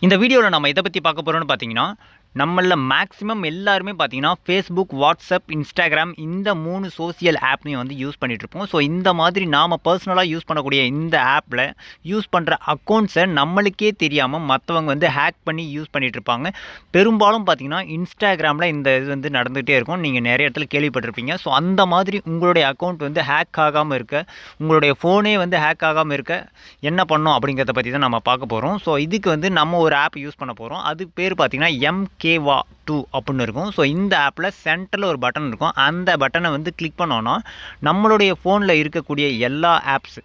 இந்த வீடியோவில் நம்ம இதை பற்றி பார்க்க போகிறோம்னு பார்த்தீங்கன்னா நம்மள மேக்ஸிமம் எல்லாருமே பார்த்தீங்கன்னா ஃபேஸ்புக், வாட்ஸ்அப், இன்ஸ்டாகிராம் இந்த 3 சோசியல் ஆப்பையும் வந்து யூஸ் பண்ணிகிட்ருப்போம். ஸோ இந்த மாதிரி நாம் பர்சனலாக யூஸ் பண்ணக்கூடிய இந்த ஆப்பில் யூஸ் பண்ணுற அக்கௌண்ட்ஸை நம்மளுக்கே தெரியாமல் மற்றவங்க வந்து ஹேக் பண்ணி யூஸ் பண்ணிகிட்ருப்பாங்க. பெரும்பாலும் பார்த்தீங்கன்னா இன்ஸ்டாகிராமில் இந்த இது வந்து நடந்துகிட்டே இருக்கும். நீங்கள் நிறைய இடத்துல கேள்விப்பட்டிருப்பீங்க. ஸோ அந்த மாதிரி உங்களுடைய அக்கௌண்ட் வந்து ஹேக் ஆகாமல் இருக்க, உங்களுடைய ஃபோனே வந்து ஹேக் ஆகாமல் இருக்க என்ன பண்ணணும் அப்படிங்கிறத பற்றி தான் நம்ம பார்க்க போகிறோம். ஸோ இதுக்கு வந்து நம்ம ஒரு ஆப் யூஸ் பண்ண போகிறோம். அது பேர் பார்த்திங்கன்னா MKVA 2 அப்படின்னு இருக்கும். ஸோ இந்த ஆப்பில் சென்டரில் ஒரு பட்டன் இருக்கும். அந்த பட்டனை வந்து கிளிக் பண்ணோன்னா நம்மளுடைய ஃபோனில் இருக்கக்கூடிய எல்லா ஆப்ஸ்,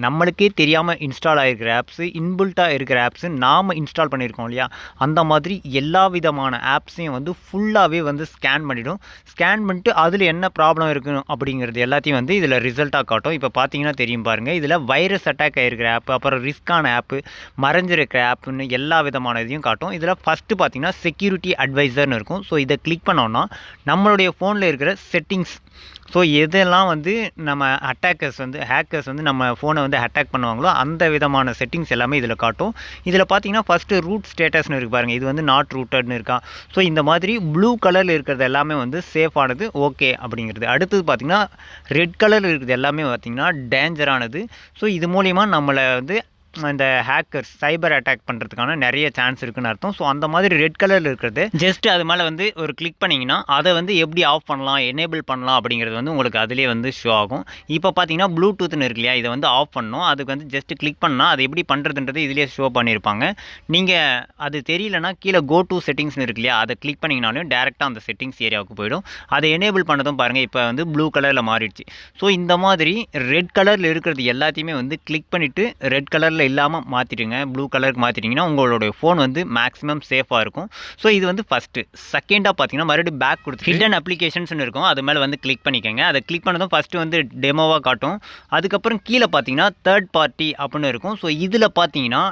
நம்மளுக்கே தெரியாமல் இன்ஸ்டால் ஆகிருக்கிற ஆப்ஸு, இன்பில்ட்டாக இருக்கிற ஆப்ஸு, நாம் இன்ஸ்டால் பண்ணியிருக்கோம் இல்லையா, அந்த மாதிரி எல்லா விதமான ஆப்ஸையும் வந்து ஃபுல்லாகவே வந்து ஸ்கேன் பண்ணிவிடும். ஸ்கேன் பண்ணிட்டு அதில் என்ன ப்ராப்ளம் இருக்குது அப்படிங்கிறது எல்லாத்தையும் வந்து இதில் ரிசல்ட்டாக காட்டும். இப்போ பார்த்தீங்கன்னா தெரியும் பாருங்கள், இதில் வைரஸ் அட்டாக் ஆகிருக்கிற ஆப்பு, அப்புறம் ரிஸ்க்கான ஆப்பு, மறைஞ்சிருக்கிற ஆப்புன்னு எல்லா விதமான இதையும் காட்டும். இதில் ஃபஸ்ட்டு பார்த்தீங்கன்னா செக்யூரிட்டி அட்வைசர்னு இருக்கும். ஸோ இதை கிளிக் பண்ணோன்னா நம்மளுடைய ஃபோனில் இருக்கிற செட்டிங்ஸ், ஸோ எதெல்லாம் வந்து நம்ம ஹேக்கர்ஸ் வந்து நம்ம ஃபோனை வந்து அட்டாக் பண்ணுவாங்களோ அந்த விதமான செட்டிங்ஸ் எல்லாமே இதில் காட்டும். இதில் பார்த்தீங்கன்னா ஃபஸ்ட்டு ரூட் ஸ்டேட்டஸ்னு இருக்குது பாருங்கள், இது வந்து நாட் ரூட்டட்னு இருக்கா. ஸோ இந்த மாதிரி ப்ளூ கலரில் இருக்கிறது எல்லாமே வந்து சேஃபானது, ஓகே அப்படிங்கிறது. அடுத்தது பார்த்திங்கன்னா ரெட் கலரில் இருக்கிறது எல்லாமே பார்த்திங்கன்னா டேஞ்சரானது. ஸோ இது மூலிமா நம்மளை வந்து இந்த ஹேக்கர்ஸ் சைபர் அட்டாக் பண்ணுறதுக்கான நிறைய சான்ஸ் இருக்குன்னு அர்த்தம். ஸோ அந்த மாதிரி ரெட் கலரில் இருக்கிறது ஜஸ்ட் அது மேலே வந்து ஒரு கிளிக் பண்ணிங்கன்னா அதை வந்து எப்படி ஆஃப் பண்ணலாம், எனேபிள் பண்ணலாம் அப்படிங்கிறது வந்து உங்களுக்கு அதிலே வந்து ஷோ ஆகும். இப்போ பார்த்தீங்கன்னா ப்ளூடூத்னு இருக்கு இல்லையா, இதை வந்து ஆஃப் பண்ணணும். அதுக்கு வந்து ஜஸ்ட் கிளிக் பண்ணால் அது எப்படி பண்ணுறதுன்றது இதிலே ஷோ பண்ணியிருப்பாங்க. நீங்கள் அது தெரியலனா கீழே கோ டு செட்டிங்ஸ்னு இருக்கு இல்லையா, அதை கிளிக் பண்ணிங்கனாலும் டேரெக்டாக அந்த செட்டிங்ஸ் ஏரியாவுக்கு போயிடும். அதை எனேபிள் பண்ணதும் பாருங்கள், இப்போ வந்து ப்ளூ கலரில் மாறிடுச்சு. ஸோ இந்த மாதிரி ரெட் கலரில் இருக்கிறது எல்லாத்தையுமே வந்து கிளிக் பண்ணிவிட்டு ரெட் கலரில் இல்லாமல் மாற்றிடுங்க, ப்ளூ கலருக்கு மாற்றிட்டிங்கன்னா உங்களுடைய ஃபோன் வந்து மேக்ஸிமம் சேஃபாக இருக்கும். ஸோ இது வந்து ஃபஸ்ட்டு. செகண்டாக பார்த்தீங்கன்னா மறுபடியும் பேக் கொடுத்து ஹிடன் அப்ளிகேஷன்ஸ்னு இருக்கும், அது மேலே வந்து கிளிக் பண்ணிக்கோங்க. அதை கிளிக் பண்ணதும் ஃபஸ்ட்டு வந்து டெமோவாக காட்டும். அதுக்கப்புறம் கீழே பார்த்தீங்கன்னா தேர்ட் பார்ட்டி அப்படின்னு இருக்கும். ஸோ இதில் பார்த்தீங்கன்னா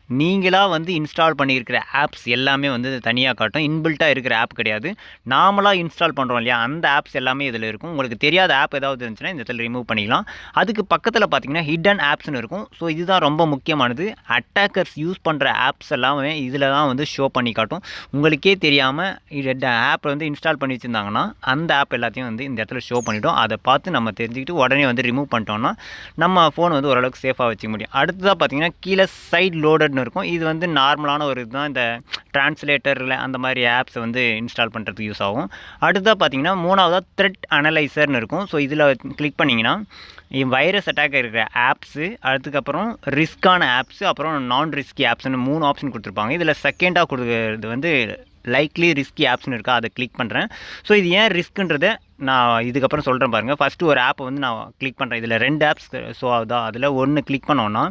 நீங்களாக வந்து இன்ஸ்டால் பண்ணியிருக்கிற ஆப்ஸ் எல்லாமே வந்து தனியாக காட்டும். இன்பில்ட்டாக இருக்கிற ஆப் கிடையாது, நாமளாக இன்ஸ்டால் பண்ணுறோம் இல்லையா, அந்த ஆப்ஸ் எல்லாமே இதில் இருக்கும். உங்களுக்கு தெரியாத ஆப் ஏதாவது இருந்துச்சுன்னா இந்த இடத்துல ரிமூவ் பண்ணிக்கலாம். அதுக்கு பக்கத்தில் பார்த்தீங்கன்னா ஹிடன் ஆப்ஸ்னு இருக்கும். ஸோ இதுதான் ரொம்ப முக்கியமானது. அட்டாக்கர்ஸ் யூஸ் பண்ணுற ஆப்ஸ் எல்லாமே இதில் தான் வந்து ஷோ பண்ணி காட்டும். உங்களுக்கே தெரியாமல் ஆப் வந்து இன்ஸ்டால் பண்ணி வச்சுருந்தாங்கன்னா அந்த ஆப் எல்லாத்தையும் வந்து இந்த இடத்துல ஷோ பண்ணிவிடும். அதை பார்த்து நம்ம தெரிஞ்சுக்கிட்டு உடனே வந்து ரிமூவ் பண்ணிட்டோம்னா நம்ம ஃபோன் வந்து ஓரளவுக்கு சேஃபாக வச்சுக்க முடியும். அடுத்ததாக பார்த்தீங்கன்னா கீழே சைட் லோடட் இருக்கும். இது வந்து நார்மலான ஒரு இதுதான், இந்த டிரான்ஸ்லேட்டரில் அந்த மாதிரி ஆப்ஸை வந்து இன்ஸ்டால் பண்ணுறதுக்கு யூஸ் ஆகும். அடுத்ததாக பார்த்தீங்கன்னா மூணாவதாக த்ரெட் அனலைசர்னு இருக்கும். ஸோ இதில் கிளிக் பண்ணிங்கன்னா வைரஸ் அட்டாக் இருக்கிற ஆப்ஸு, அதுக்கப்புறம் ரிஸ்க்கான ஆப்ஸு, அப்புறம் நான் ரிஸ்கி ஆப்ஸ்னு 3 ஆப்ஷன் கொடுத்துருப்பாங்க. இதில் செகண்டாக கொடுக்குறது வந்து லைக்லி ரிஸ்கி ஆப்ஸ்னு இருக்கா, அதை கிளிக் பண்ணுறேன். ஸோ இது ஏன் ரிஸ்க்குன்றதை நான் இதுக்கப்புறம் சொல்கிறேன் பாருங்கள். ஃபஸ்ட்டு ஒரு ஆப்பை வந்து நான் கிளிக் பண்ணுறேன். இதில் 2 ஆப்ஸ் ஷோ ஆகுதா, அதில் ஒன்று கிளிக் பண்ணோன்னா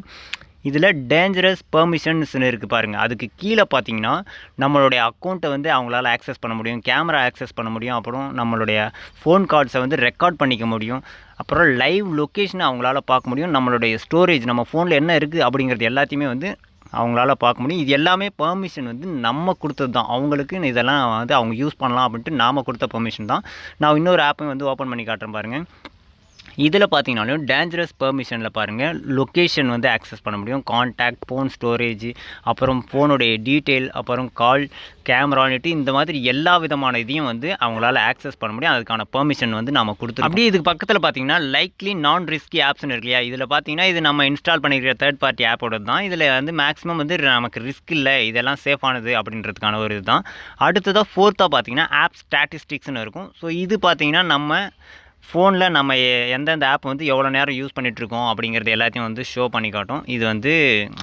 இதில் டேஞ்சரஸ் பெர்மிஷன்ஸ்னு இருக்குது பாருங்கள். அதுக்கு கீழே பார்த்தீங்கன்னா நம்மளுடைய அக்கௌண்ட்டை வந்து அவங்களால ஆக்சஸ் பண்ண முடியும், கேமரா ஆக்சஸ் பண்ண முடியும், அப்புறம் நம்மளுடைய ஃபோன் கால்ஸை வந்து ரெக்கார்ட் பண்ணிக்க முடியும், அப்புறம் லைவ் லொக்கேஷனை அவங்களால பார்க்க முடியும், நம்மளுடைய ஸ்டோரேஜ் நம்ம ஃபோனில் என்ன இருக்குது அப்படிங்கிறது எல்லாத்தையுமே வந்து அவங்களால பார்க்க முடியும். இது எல்லாமே பெர்மிஷன் வந்து நம்ம கொடுத்தது தான். அவங்களுக்கு இதெல்லாம் வந்து அவங்க யூஸ் பண்ணலாம் அப்படின்ட்டு நாம் கொடுத்த பெர்மிஷன் தான். நான் இன்னொரு ஆப்பையும் வந்து ஓப்பன் பண்ணி காட்டுறேன் பாருங்கள். இதில் பார்த்தீங்கன்னாலும் டேஞ்சரஸ் பெர்மிஷனில் பாருங்கள், லொக்கேஷன் வந்து ஆக்சஸ் பண்ண முடியும், கான்டாக்ட், ஃபோன் ஸ்டோரேஜ், அப்புறம் ஃபோனுடைய டீட்டெயில், அப்புறம் கால், கேமரானிட்டு, இந்த மாதிரி எல்லா விதமான இதையும் வந்து அவங்களால ஆக்சஸ் பண்ண முடியும். அதுக்கான பெர்மிஷன் வந்து நம்ம கொடுத்துருவோம். அப்படியே இதுக்கு பக்கத்தில் பார்த்தீங்கன்னா லைக்லி நான் ரிஸ்கி ஆப்ஸ்னு இருக்கு இல்லையா, இதில் பார்த்தீங்கன்னா இது நம்ம இன்ஸ்டால் பண்ணியிருக்கிற தேர்ட் பார்ட்டி ஆப்போட தான். இதில் வந்து மேக்ஸிமம் வந்து நமக்கு ரிஸ்க் இல்லை, இதெல்லாம் சேஃபானது அப்படின்றதுக்கான ஒரு இதுதான். அடுத்ததாக ஃபோர்த்தாக பார்த்தீங்கன்னா ஆப் ஸ்டாட்டிஸ்டிக்ஸ்னு இருக்கும். ஸோ இது பார்த்தீங்கன்னா நம்ம ஃபோனில் நம்ம எந்தெந்த ஆப் வந்து எவ்வளோ நேரம் யூஸ் பண்ணிகிட்ருக்கோம் அப்படிங்கிறது எல்லாத்தையும் வந்து ஷோ பண்ணி காட்டும். இது வந்து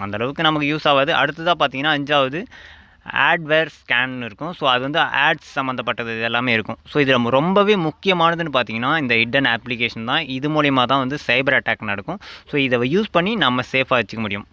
அந்தளவுக்கு நமக்கு யூஸ் ஆகாது. அடுத்ததாக பார்த்தீங்கன்னா 5வது ஆட்வேர் ஸ்கேன்னு இருக்கும். ஸோ அது வந்து ஆட்ஸ் சம்மந்தப்பட்டது இது எல்லாமே இருக்கும். ஸோ இதில் ரொம்பவே முக்கியமானதுன்னு பார்த்தீங்கன்னா இந்த ஹிடன் அப்ளிகேஷன் தான். இது மூலிமா தான் வந்து சைபர் அட்டாக் நடக்கும். ஸோ இதை யூஸ் பண்ணி நம்ம சேஃபாக வச்சுக்க முடியும்.